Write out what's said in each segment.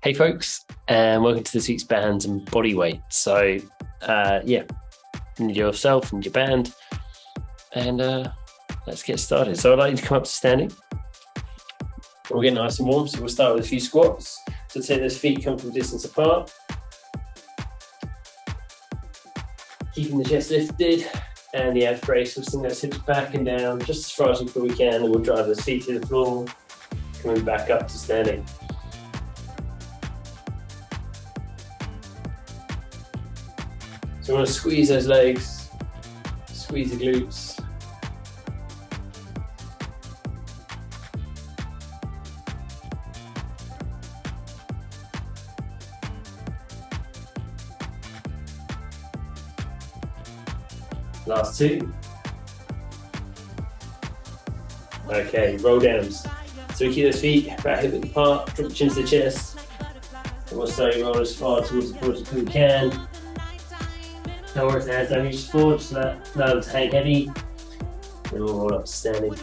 Hey folks, and welcome to this week's Bands and Bodyweight. So, you need yourself and your band, and let's get started. So I'd like you to come up to standing. We'll get nice and warm, so we'll start with a few squats. So take those feet comfortable distance apart. Keeping the chest lifted, and the abs brace. We'll swing those hips back and down just as far as we can, and we'll drive those feet to the floor, coming back up to standing. So we want to squeeze those legs, squeeze the glutes. Last two. Okay, roll downs. So we keep those feet back hip width apart, drop the chin to the chest. And we'll slowly roll as far towards the floor as we can. Don't worry if the hands don't reach the floor, just allow them to hang heavy. Then we'll roll up to standing.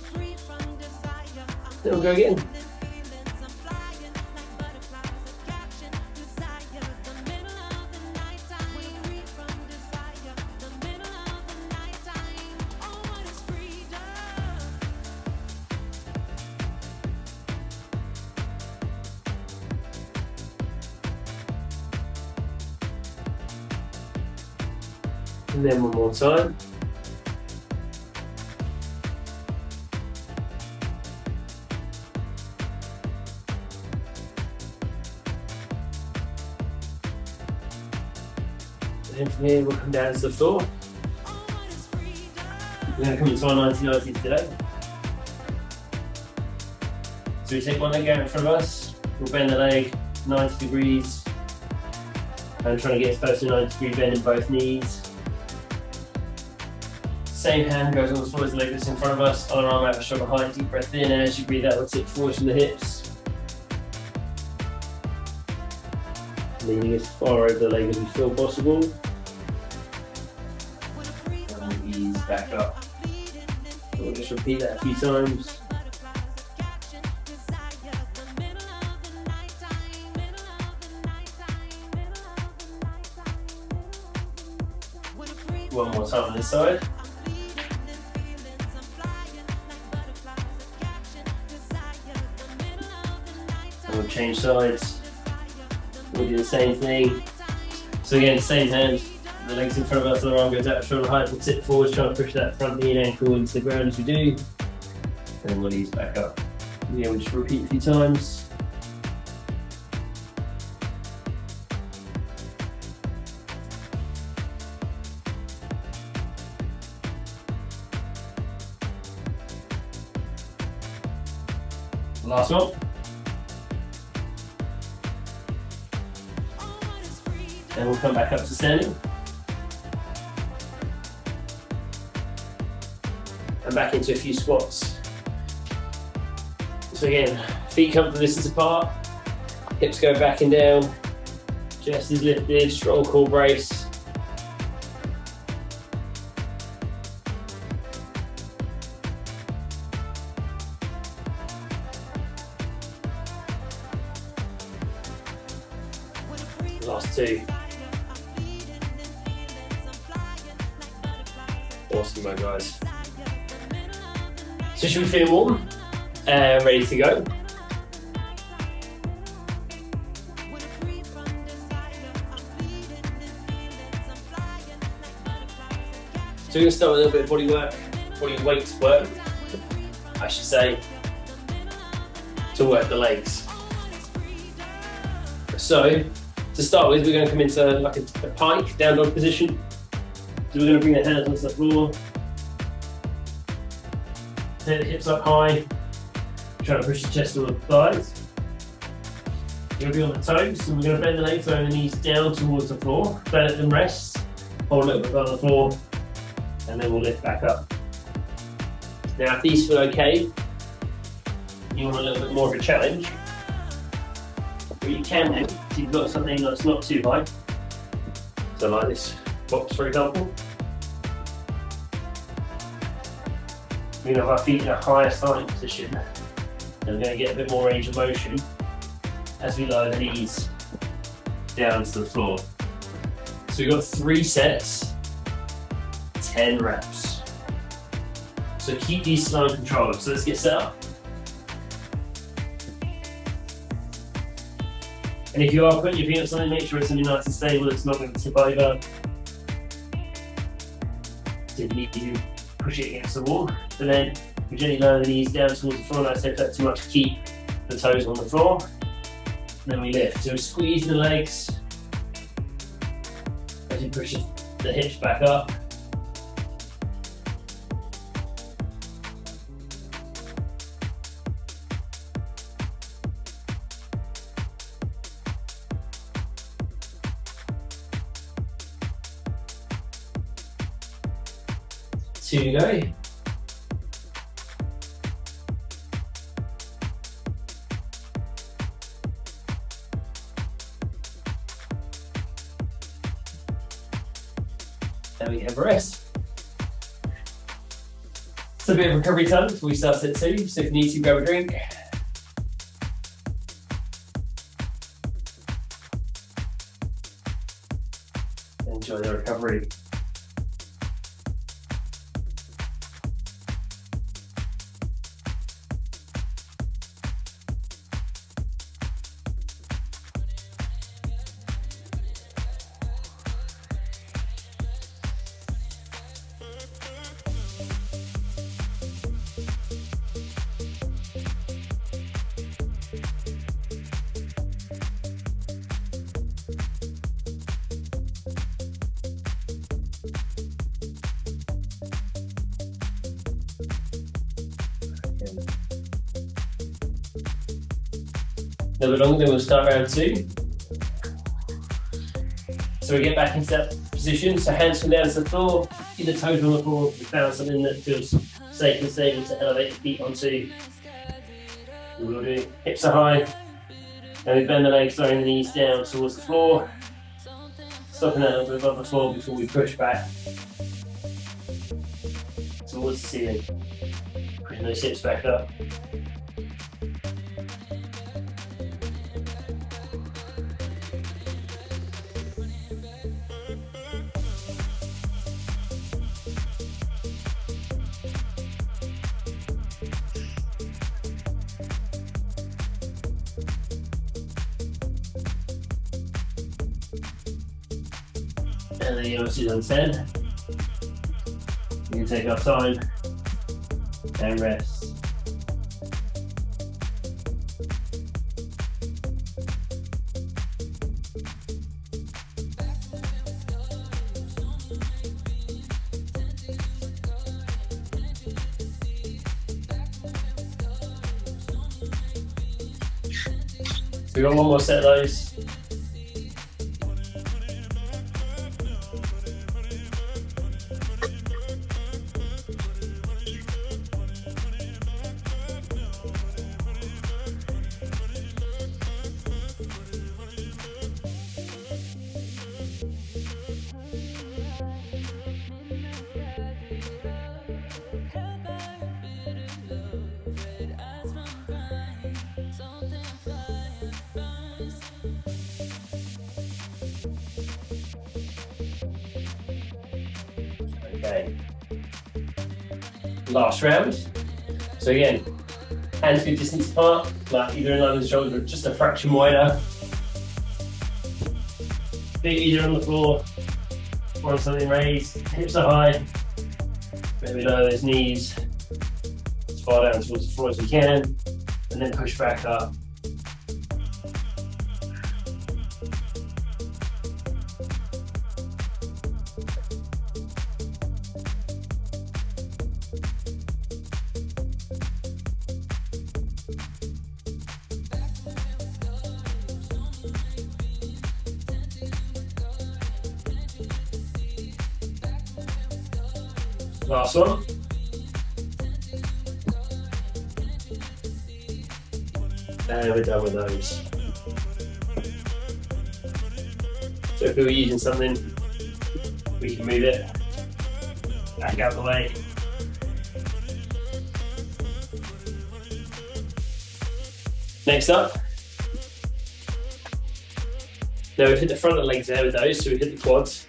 Then we'll go again. And then one more time. And then from here we'll come down to the floor. We're going to come into our 90-90 today. So we take one leg out in front of us, we'll bend the leg 90 degrees, and trying to get as close to a 90-degree bend in both knees. Same hand goes on the floor as the leg that's in front of us, other arm out, shoulder height, deep breath in, and as you breathe out, we'll tip forward from the hips. Leaning as far over the leg as we feel possible. And we'll ease back up. We'll just repeat that a few times. One more time on this side. We'll change sides. We'll do the same thing. So again, same hand, the legs in front of us, the arm goes out shoulder height, we'll tip forward, trying to push that front knee and ankle into the ground as we do. And then we'll ease back up. Yeah, we'll just repeat a few times. Last one. And we'll come back up to standing. And back into a few squats. So again, feet comfortable distance apart, hips go back and down, chest is lifted, strong core brace. Last two. Awesome, my guys. So should we feel warm and ready to go? So we're going to start with a little bit of body weight work, I should say, to work the legs. So to start with, we're going to come into like a pike, down dog position. So we're going to bring the hands onto the floor. Take the hips up high. Try to push the chest to the thighs. You're going to be on the toes, so we're going to bend the legs, throwing the knees down towards the floor. Don't let them rest. Hold a little bit on the floor, and then we'll lift back up. Now, if these feel okay, you want a little bit more of a challenge. What you can do, if you've got something that's not too high, so like this box, for example. We're going to have our feet in a higher starting position, and we're going to get a bit more range of motion as we lower the knees down to the floor. So we've got 3 sets, 10 reps. So keep these slow and controlled. So let's get set up. And if you are putting your feet on something, make sure it's something nice and stable, it's not going to tip over. Didn't need to push it against the wall. But then we gently lower the knees down towards the floor. Like I said, if that's too much, keep the toes on the floor. And then we lift. So we squeeze the legs as you push the hips back up. Two to go. Then we have a rest. It's a bit of recovery time before we start set 2, so if you need to, grab a drink. Enjoy the recovery. A little bit longer, then we'll start round 2. So we get back into that position, so hands come down to the floor, keep the toes on the floor. We found something that feels safe and stable to elevate the feet onto. We will do hips are high, and we bend the legs, throwing the knees down towards the floor, stopping that a little bit above the floor before we push back towards the ceiling, pushing those hips back up. And then you obviously on 10. We can take our time and rest. So we've got one more set of those. Okay. Last round. So again, hands good distance apart, like either in line with the shoulders or just a fraction wider. Feet either on the floor or on something raised. Hips are high. Maybe lower those knees as far down towards the floor as we can, and then push back up. Last one. And we're done with those. So if we were using something, we can move it back out of the way. Next up, Now we've hit the front of the legs there with those, so we've hit the quads.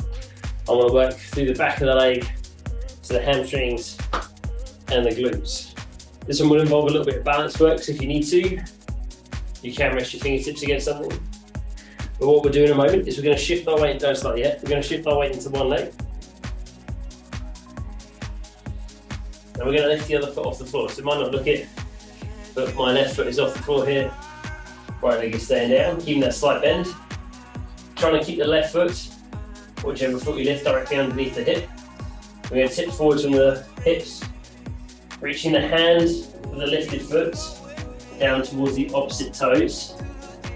I want to work through the back of the leg, so the hamstrings and the glutes. This one will involve a little bit of balance work, so if you need to, you can rest your fingertips against something. But what we'll do in a moment is we're going to shift our weight, don't start yet, we're going to shift our weight into one leg. And we're going to lift the other foot off the floor. So it might not look it, but my left foot is off the floor here, right leg is staying down, keeping that slight bend. Trying to keep the left foot, whichever foot we lift, directly underneath the hip. We're going to tip forwards from the hips, reaching the hand with the lifted foot down towards the opposite toes.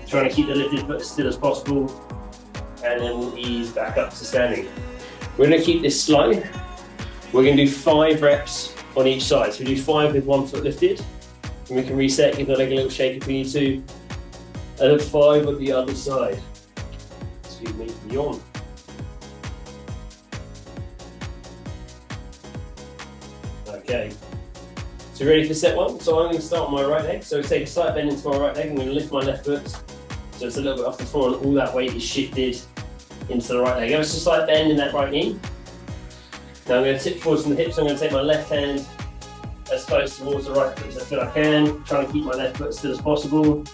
Trying to keep the lifted foot as still as possible, and then we'll ease back up to standing. We're going to keep this slow. We're going to do 5 reps on each side. So we do 5 with one foot lifted, and we can reset, give the leg a little shake if we need to, and then 5 on the other side. Excuse me, yawn. Okay, so ready for set 1? So I'm going to start on my right leg. So take a slight bend into my right leg. I'm going to lift my left foot, so it's a little bit off the floor, and all that weight is shifted into the right leg. Ever so slight bend in that right knee. Now I'm going to tip forwards from the hips. I'm going to take my left hand as close towards the right foot as I feel I can, trying to keep my left foot as still as possible.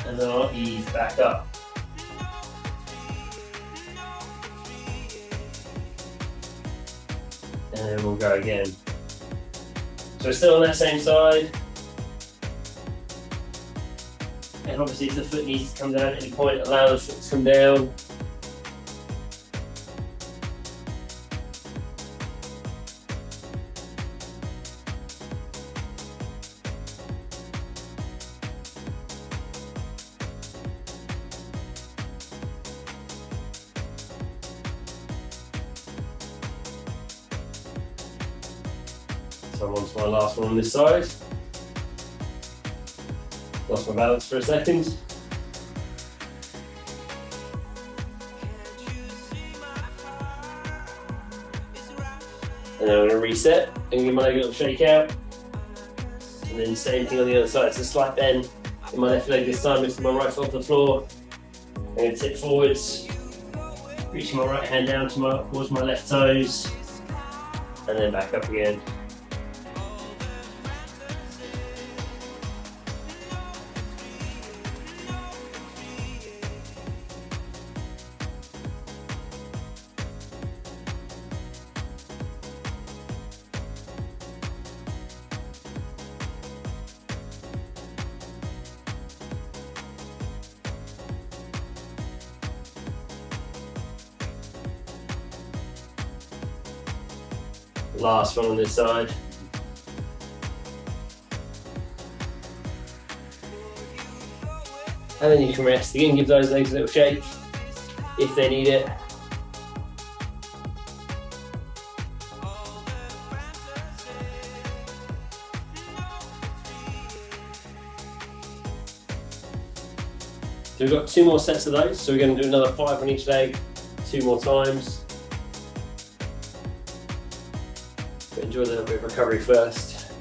And then I'll ease back up. And then we'll go again. So we're still on that same side. And obviously if the foot needs to come down at any point, allow the foot to come down. So I'm on to my last one on this side. Lost my balance for a second. And then I'm going to reset and give my leg a little shake out. And then same thing on the other side. It's a slight bend in my left leg this time, lifting my right foot off the floor. I'm going to tip forwards, reaching my right hand down towards my left toes, and then back up again. Last one on this side. And then you can rest. Again, give those legs a little shake if they need it. So we've got 2 more sets of those. So we're going to do another 5 on each leg, 2 more times. Enjoy a little bit of recovery first.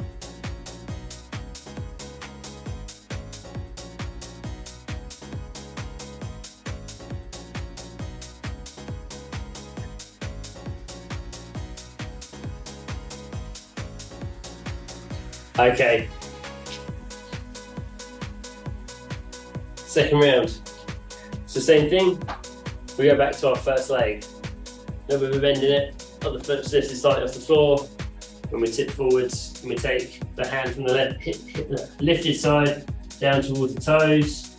Okay. Second round. So same thing. We go back to our first leg. A little bit of a bend in it. Other foot lifted slightly off the floor. When we tip forwards, and we take the hand from the left lifted side down towards the toes,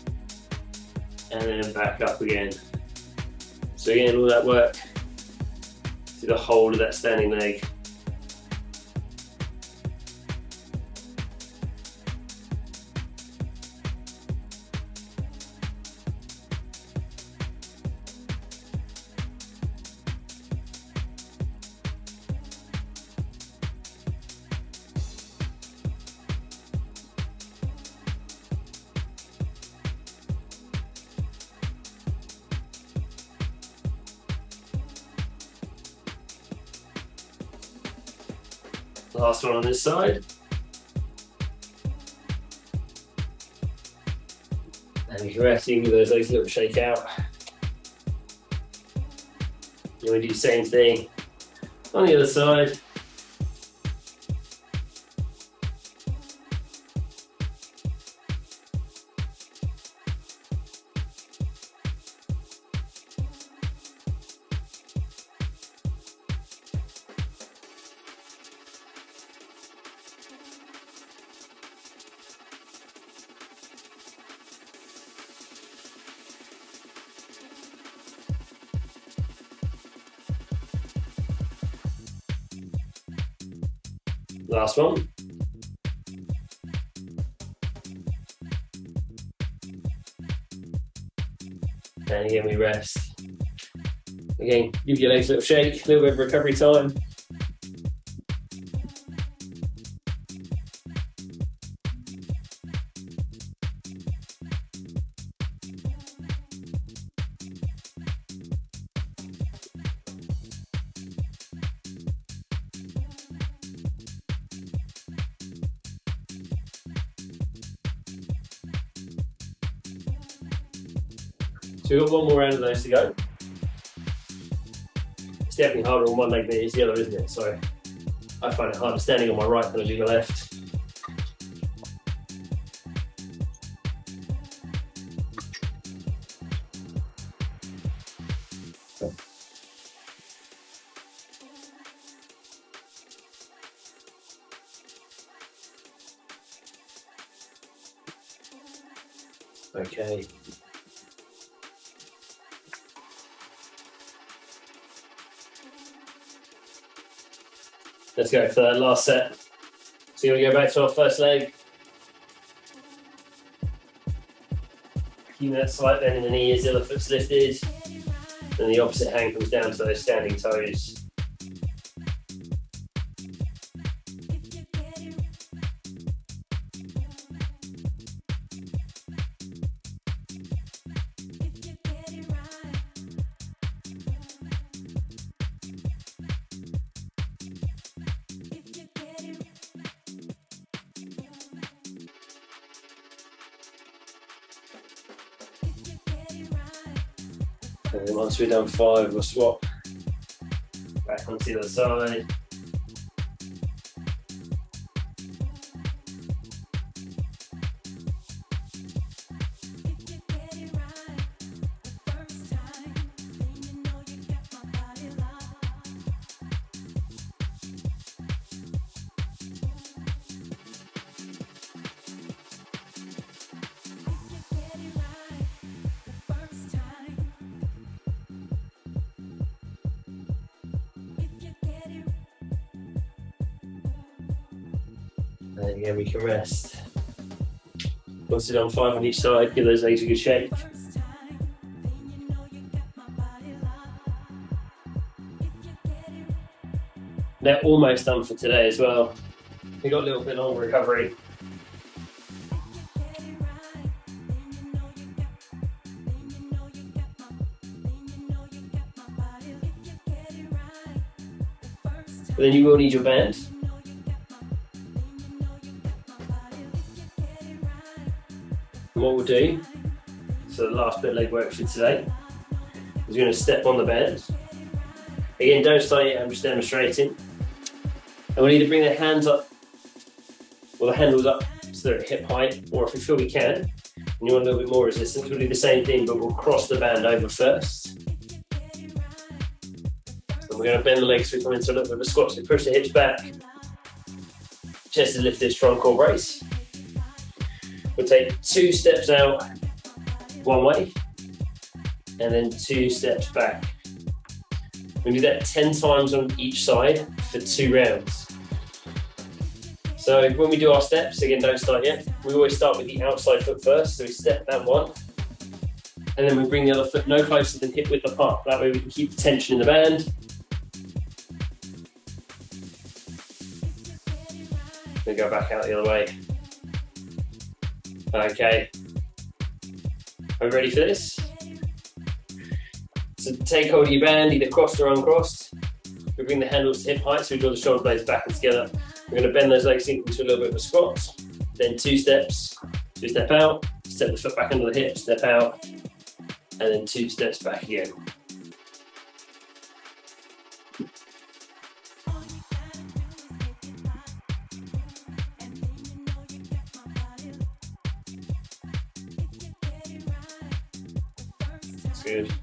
and then back up again. So again, all that work through the whole of that standing leg. Last one on this side. And you can rest, you can give those legs a little shake out. And we do the same thing on the other side. Last one. And again, we rest. Again, give your legs a little shake, a little bit of recovery time. So we've got one more round of those to go. It's definitely harder on one leg than it is the other, isn't it? So I find it harder standing on my right than I do my left. Okay. Let's go for that last set. So you're going to go back to our first leg. Keep that slight bend in the knee as the other foot's lifted. And the opposite hand comes down to those standing toes. And then once we're done 5, we'll swap back onto the other side. And again, we can rest. Once we're done 5 on each side, give those legs a good shake. They're almost done for today as well. We've got a little bit longer recovery. But then you will need your band. And what we'll do, so the last bit of leg work for today, is we're going to step on the band. Again, don't start yet, I'm just demonstrating. And we need to bring the hands up, or the handles up, so they're at hip height, or if we feel we can, and you want a little bit more resistance, we'll do the same thing, but we'll cross the band over first. And we're going to bend the legs so we come into a little bit of a squat, so push the hips back, chest is lifted, strong core brace. We'll take 2 steps out one way, and then 2 steps back. We do that 10 times on each side for 2 rounds. So when we do our steps, again, don't start yet. We always start with the outside foot first. So we step that one, and then we bring the other foot no closer than hip width apart. That way we can keep the tension in the band. Then go back out the other way. Okay. Are we ready for this? So take hold of your band, either crossed or uncrossed. We bring the handles to hip height, so we draw the shoulder blades back and together. We're going to bend those legs into a little bit of a squat. Then 2 steps, 2 step out, step the foot back under the hip, step out, and then 2 steps back again. That's good.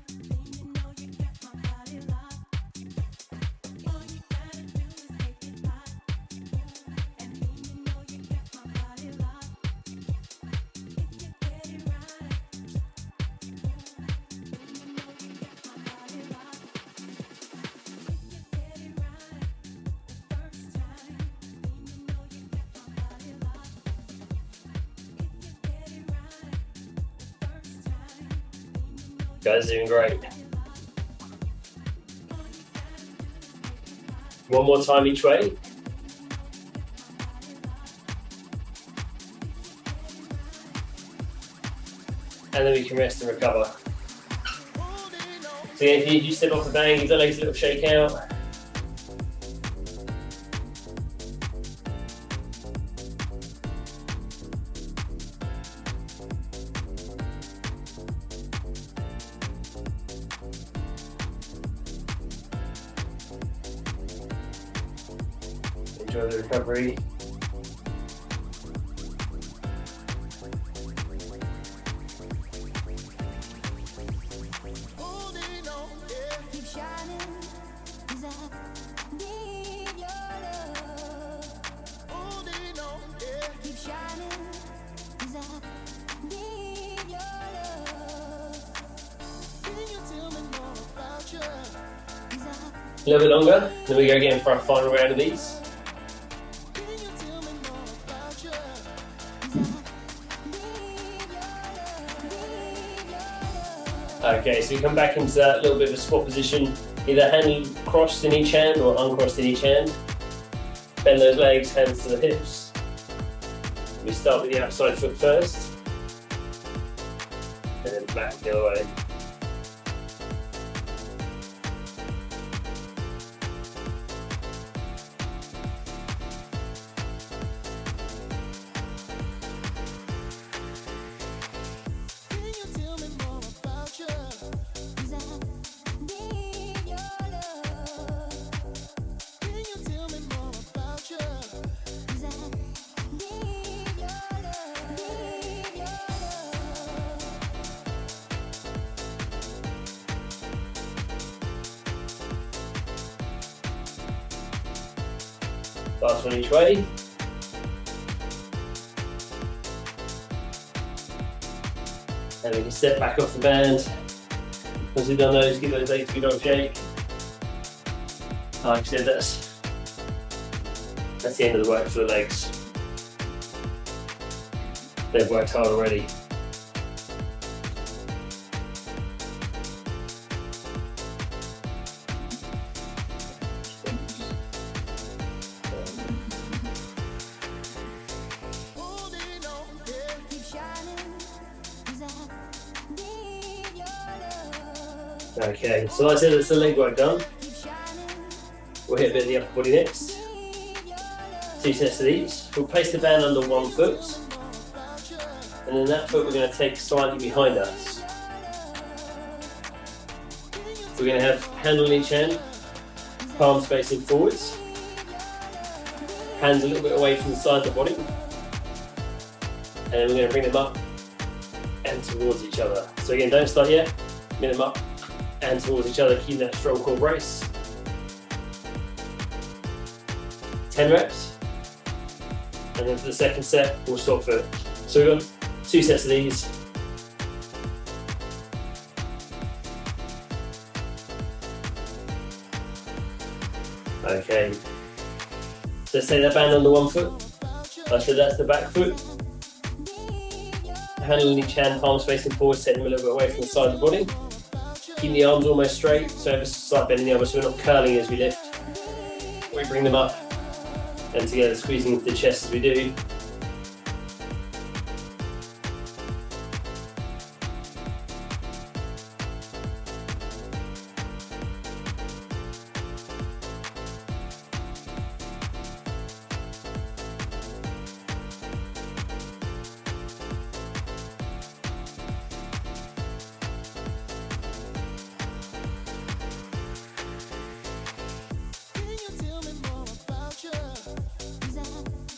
Guys, doing great. One more time each way. And then we can rest and recover. So again, if you step off the bang, give the legs a little shake out. Enjoy the recovery. A little bit longer, then we go again for our final round of these. Okay, so we come back into that little bit of a squat position, either hand crossed in each hand or uncrossed in each hand. Bend those legs, hands to the hips. We start with the outside foot first, and then back the other way. Last one each way. And we can step back off the band. Once we've done those, give those legs a good old shake. Like I said, that's the end of the work for the legs. They've worked hard already. Okay, so like I said, that's the leg work done. We'll hit a bit of the upper body next. 2 sets of these. We'll place the band under one foot, and then that foot we're going to take slightly behind us. We're going to have hand on each hand, palms facing forwards, hands a little bit away from the side of the body, and then we're going to bring them up and towards each other. So again, don't start yet, bring them up and towards each other, keep that strong core brace. 10 reps, and then for the second set, we'll stop for it. So we've got 2 sets of these. Okay, so let's take that band under one foot. Like I said, that's the back foot. Hand on each hand, palms facing forward, set them a little bit away from the side of the body. Keep the arms almost straight, so ever slight bend in the elbows, so we're not curling as we lift. We bring them up and together, squeezing into the chest as we do.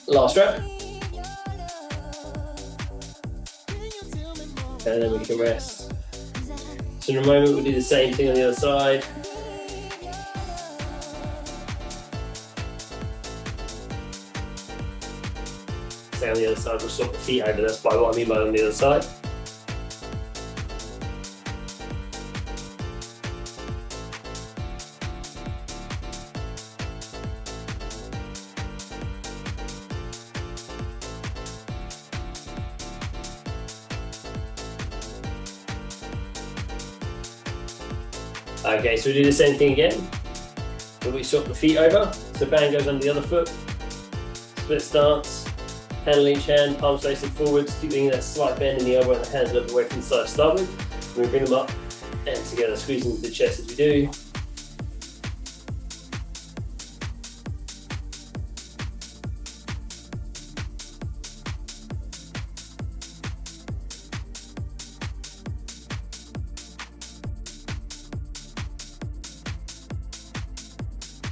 Last rep. And then we can rest. So in a moment we'll do the same thing on the other side. Stay on the other side, we'll swap the feet over, that's by what I mean by on the other side. Okay, so we do the same thing again, but we swap the feet over. So band goes under the other foot, split stance, hand on each hand, palms facing forwards, keeping that slight bend in the elbow and the hands a little bit away from the side to start with. And we bring them up and together, squeezing into the chest as we do.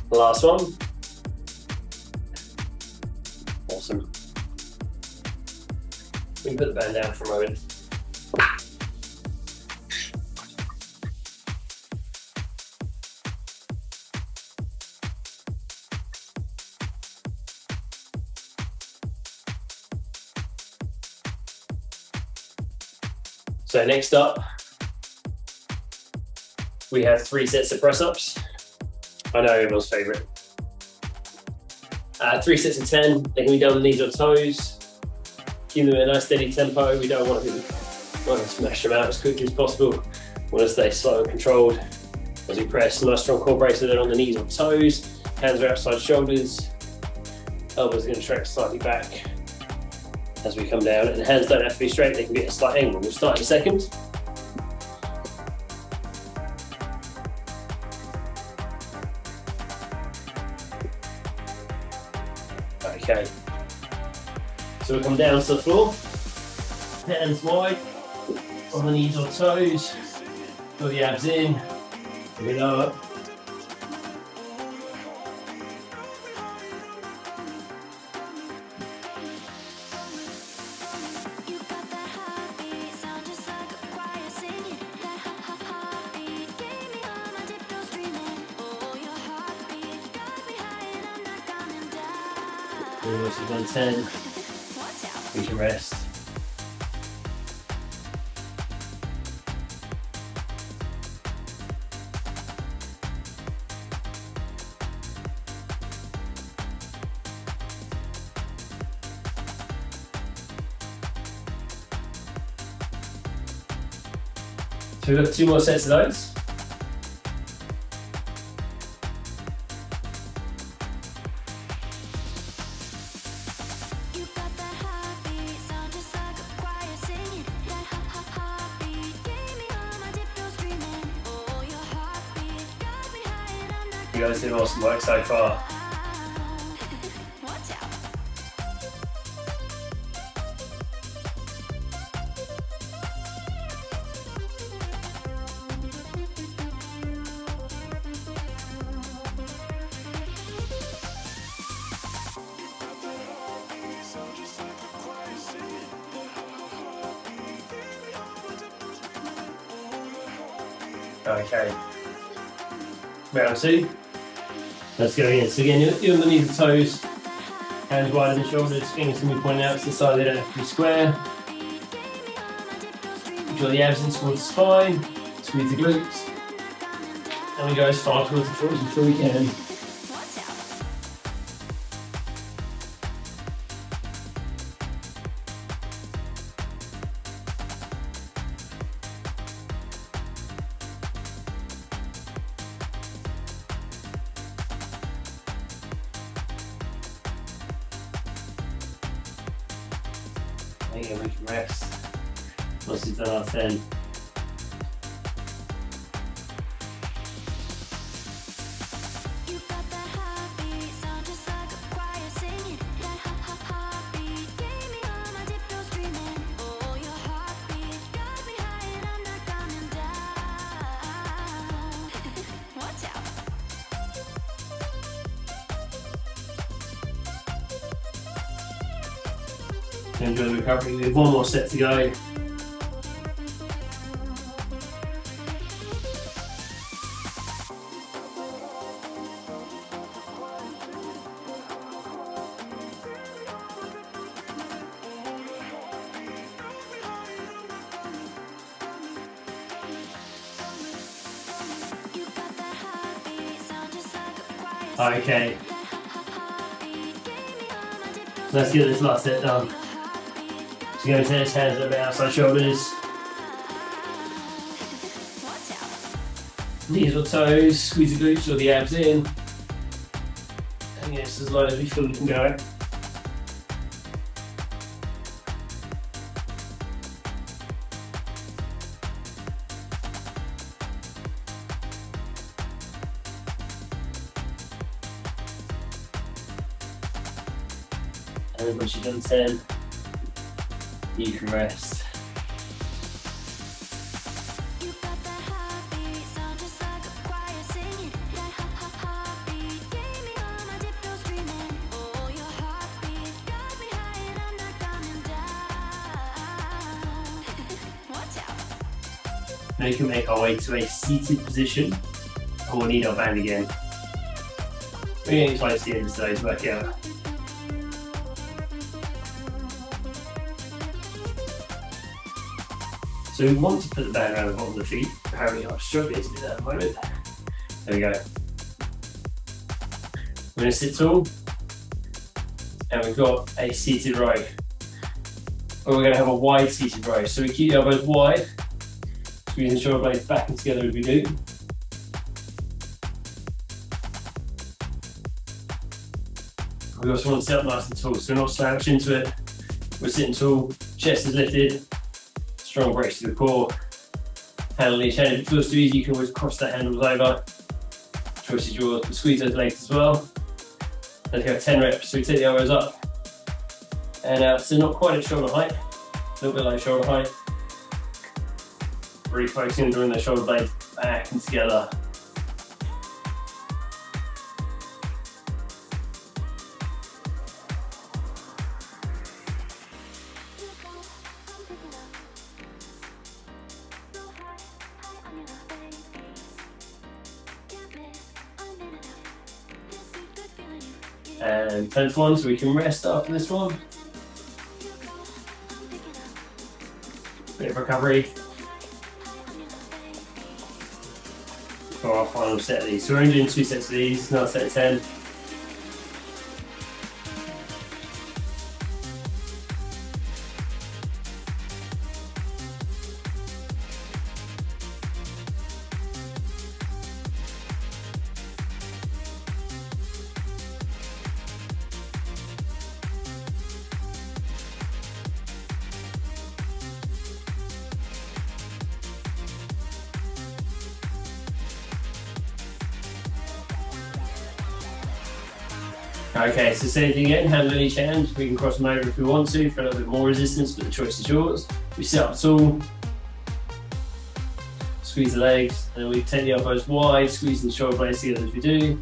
Last one. Awesome. We can put the band down for a moment. So next up, we have 3 sets of press-ups. I know everyone's favourite. 3 sets of 10, they can be done on knees or toes. Keep them at a nice steady tempo. We don't want to smash them out as quickly as possible. We want to stay slow and controlled as we press. Nice strong core brace on the knees or toes. Hands are outside shoulders. Elbows are going to track slightly back as we come down. And the hands don't have to be straight, they can be at a slight angle. We'll start in a second. Okay, so we'll come down to the floor, hands wide, on the knees or toes, pull the abs in, we lower. Once we've done 10, we can rest. So we've got 2 more sets of those. You guys did awesome work so far. Okay, round 2. Let's go again. So again, you're underneath the toes, hands wider than shoulders, fingers can be pointing out to the side, they don't have to be square. Draw the abs in towards the spine, squeeze the glutes, and we go as far towards the floor as we can. Again, we can rest once we've done our 10. Enjoy the recovery. We have one more set to go. Okay. Let's get this last set done. So you're going to take his hands a little bit outside shoulders. Knees or toes, squeeze the glutes or the abs in. And yes, as light as we feel we can go. And then once you've done 10, you can rest. Now you can make our way to a seated position, and we'll need our band again. We're getting close to the end of today's workout. So we want to put the band around the bottom of the feet. Apparently I'm struggling to do that at the moment. There we go. We're going to sit tall, and we've got a seated row. Or we're going to have a wide seated row. So we keep the elbows wide, squeezing the shoulder blades back and together as we do. We also want to sit up nice and tall, so we're not slouched into it. We're sitting tall, chest is lifted. Strong brace to the core. Handle each hand. If it feels too easy, you can always cross the handles over. Choice is yours, but squeeze those legs as well. Let's go 10 reps. So we take the elbows up and out. So not quite at shoulder height, a little bit low shoulder height. Really focusing on drawing the shoulder blades back and together. And 10th one, so we can rest after this one. Bit of recovery for our final set of these. So we're only doing 2 sets of these, another set of 10. Okay, so same thing again, hand on each hand. We can cross them over if we want to for a little bit more resistance, but the choice is yours. We sit up tall, squeeze the legs, and then we take the elbows wide, squeezing the shoulder blades together as we do.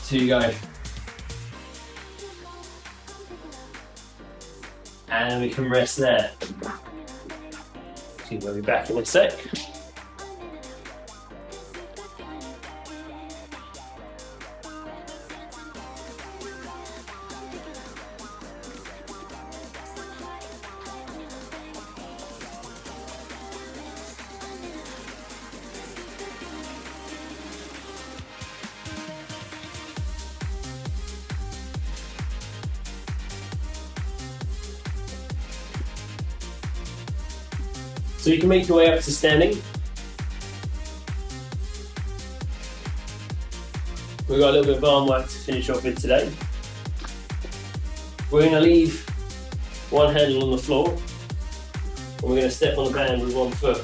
So you go. And we can rest there. See, we'll be back in a sec. So you can make your way up to standing. We've got a little bit of arm work to finish off with today. We're going to leave one handle on the floor, and we're going to step on the band with one foot.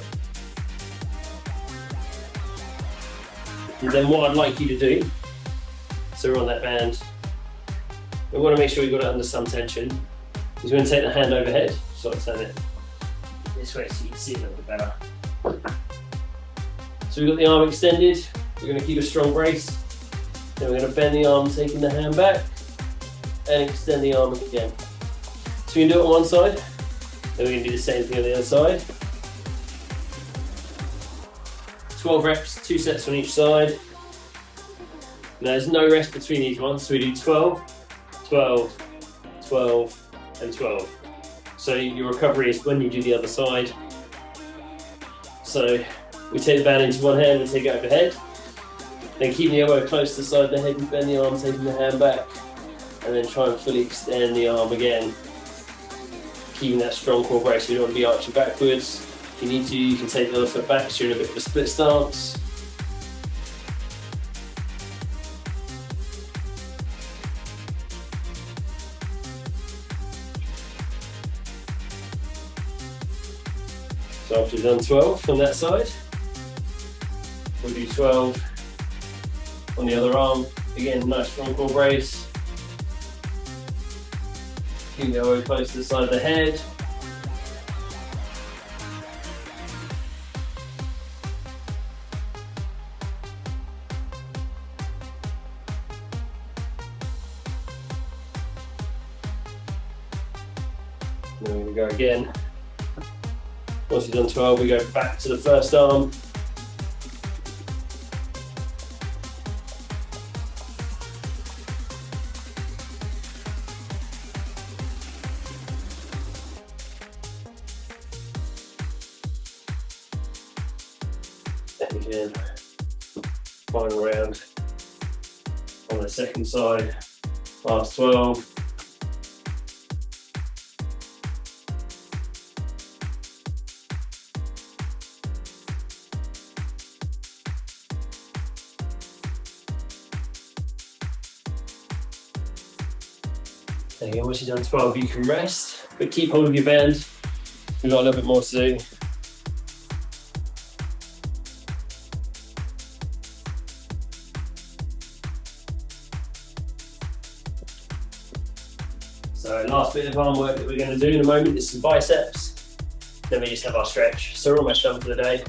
And then what I'd like you to do, so we're on that band, we want to make sure we've got it under some tension, is we're going to take the hand overhead, sort of turn it this way so you can see a little bit better. So we've got the arm extended, we're going to keep a strong brace, then we're going to bend the arm, taking the hand back, and extend the arm again. So we can do it on one side, then we're going to do the same thing on the other side. 12 reps, 2 sets on each side. Now there's no rest between each one, so we do 12, 12, 12, and 12. So your recovery is when you do the other side. So we take the band into one hand and take it overhead. Then keep the elbow close to the side of the head and bend the arm, taking the hand back. And then try and fully extend the arm again. Keeping that strong core brace, so you don't want to be arching backwards. If you need to, you can take the other foot back so you're in a bit of a split stance. So after we've done 12 on that side, we'll do 12 on the other arm. Again, nice strong core brace. Keep the elbow close to the side of the head. Then we go again. Once we've done 12, we go back to the first arm. And again, final round on the second side, last 12. And again, once you've done 12, you can rest, but keep hold of your band. We've got a little bit more to do. So last bit of arm work that we're going to do in a moment is some biceps. Then we just have our stretch. So we're almost done for the day.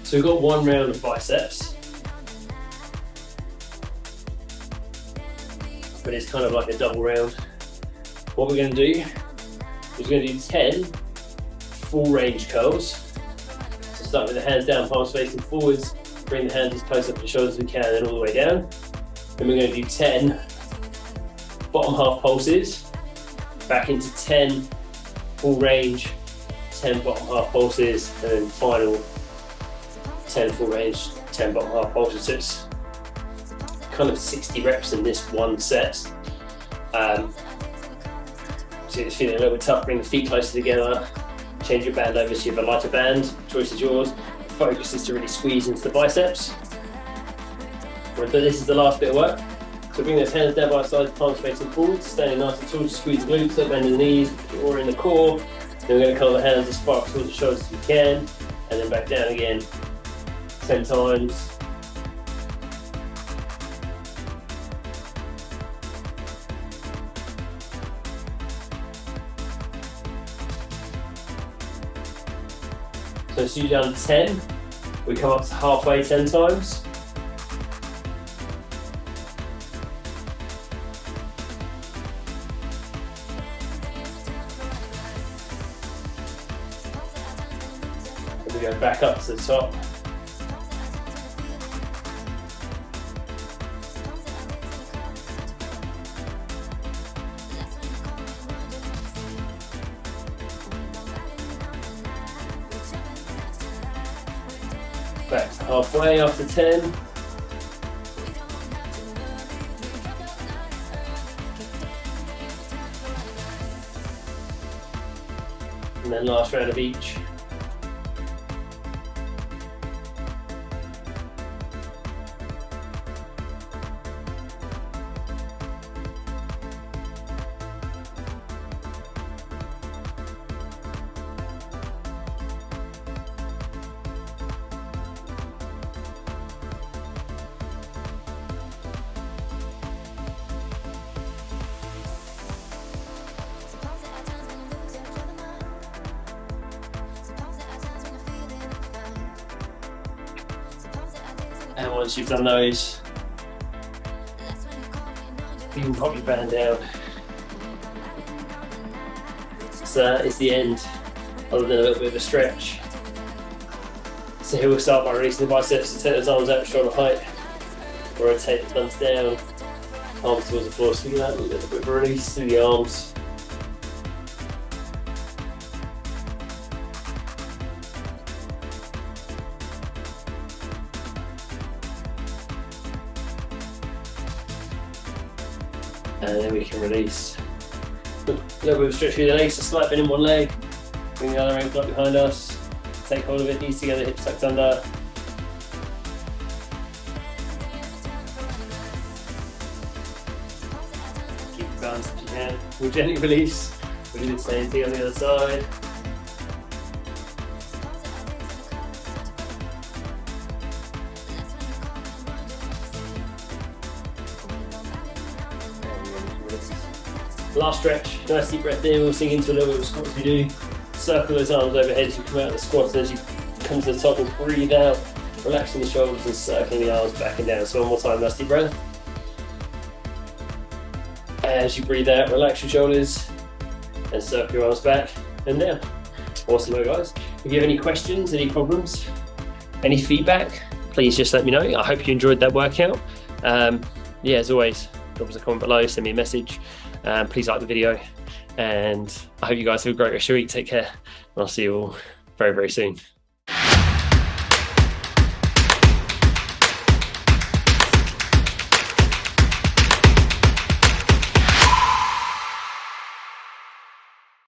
So we've got one round of biceps, but it's kind of like a double round. What we're going to do is we're going to do 10 full range curls. So start with the hands down, palms facing forwards, bring the hands as close up to the shoulders as we can and all the way down. Then we're going to do 10 bottom half pulses, back into 10 full range, 10 bottom half pulses, and then final 10 full range, 10 bottom half pulses. So it's kind of 60 reps in this one set. So it's feeling a little bit tough, bring the feet closer together, change your band over so you have a lighter band, choice is yours. Focus is to really squeeze into the biceps. But this is the last bit of work. So bring those hands down by the sides, palms facing forwards, standing nice and tall to squeeze the glutes, up bend the knees, or in the core. Then we're going to curl the hands as far towards the shoulders as we can, and then back down again 10 times. So as you down to 10, we come up to halfway 10 times. And we go back up to the top. Back to halfway after 10. And then last round of each. And once you've done those, you can pop your band down. So that is the end, other than a little bit of a stretch. So here we'll start by releasing the biceps. So take those arms out to shoulder height. Rotate the thumbs down, arms towards the floor. So you get that little bit of a release through the arms. And then we can release. A little bit of stretch through the legs, a slight bend in one leg. Bring the other ankle up behind us. Take hold of it, knees together, hips tucked under. Keep it balanced if you can. We'll gently release. We'll do the same thing on the other side. Last stretch, nice deep breath in. We'll sink into a little bit of squat as we do. Circle those arms overhead as you come out of the squat, and as you come to the top, we'll breathe out, relaxing the shoulders and circling the arms back and down. So one more time, nice deep breath. As you breathe out, relax your shoulders and circle your arms back and down. Awesome, guys. If you have any questions, any problems, any feedback, please just let me know. I hope you enjoyed that workout. Yeah, as always, drop us a comment below, send me a message. Please like the video, and I hope you guys have a great rest of your week. Take care, and I'll see you all very, very soon.